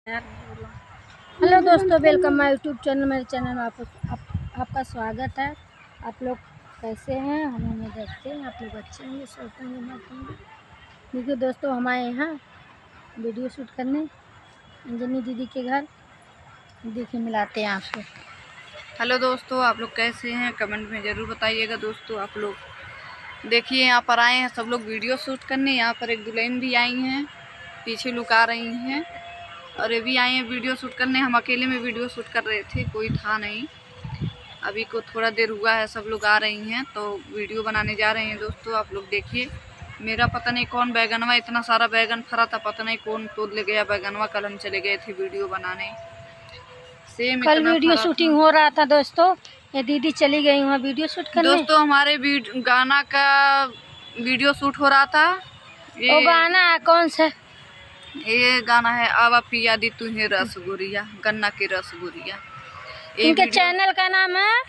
Hello दोस्तों, welcome my YouTube channel. मेरे channel में आपका स्वागत है। आप लोग कैसे हैं? हम उन्हें देखते हैं आप लोग अच्छे होंगे, सोचते होंगे, मत होंगे। देखिए दोस्तों, हमारे यहाँ वीडियो शूट करने अंजनी दीदी के घर देखिए मिलाते हैं आपसे। हेलो दोस्तों, आप लोग कैसे हैं? कमेंट में ज़रूर बताइएगा। दोस्तों आप लोग देखिए, यहाँ पर आए हैं सब लोग वीडियो शूट करने। यहाँ पर एक दुल्हन भी आई हैं, पीछे लुका रही हैं, और ये भी आई हैं वीडियो शूट करने। हम अकेले में वीडियो शूट कर रहे थे, कोई था नहीं। अभी को थोड़ा देर हुआ है, सब लोग आ रही हैं तो वीडियो बनाने जा रहे हैं। दोस्तों आप लोग देखिए, मेरा पता नहीं कौन बैगनवा, इतना सारा बैगन फरा था, पता नहीं कौन तोड़ ले गया बैगनवा। कल हम चले गए थे वीडियो बनाने, सेम कल इतना वीडियो फरा शूटिंग था। हो रहा था दोस्तों, ये दीदी चली गई वहाँ वीडियो शूट करने। दोस्तों हमारे गाना का वीडियो शूट हो रहा था। वो गाना है कौन सा? ये गाना है आवा पिया दी तुम्हें रसगुरिया, गन्ना की रसगुरिया। इनके चैनल का नाम है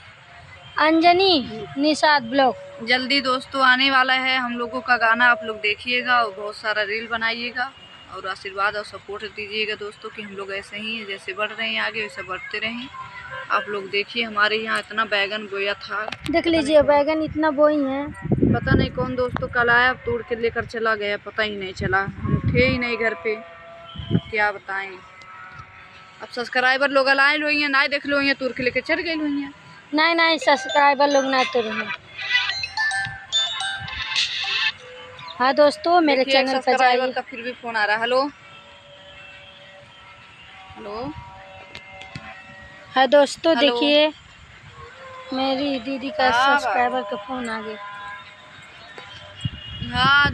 अंजनी निषाद ब्लॉग। जल्दी दोस्तों आने वाला है हम लोगों का गाना, आप लोग देखिएगा और बहुत सारा रील बनाइएगा और आशीर्वाद और सपोर्ट दीजिएगा दोस्तों, कि हम लोग ऐसे ही जैसे बढ़ रहे हैं आगे वैसे बढ़ते रहें। आप लोग देखिए, हमारे यहाँ इतना बैगन बोया था, देख लीजिए बैगन इतना बोई है। पता नहीं कौन दोस्तों कल आया तोड़ के लेकर चला गया, पता ही नहीं चला। हम थे ही नहीं घर पे, अब क्या बताएं। अब सब्सक्राइबर लोग लाए लो ना, देख लो तोड़ के लेकर चढ़ गए लो। नहीं सब्सक्राइबर लोग ना तो रहे। हाँ दोस्तों, मेरे चैनल पर जाइए। का फिर भी फोन आ रहा है। हेलो हेलो हाँ दोस्तों, हेलो। देखिए मेरी दीदी का हाँ सब्सक्राइबर का फोन आ गया। हाँ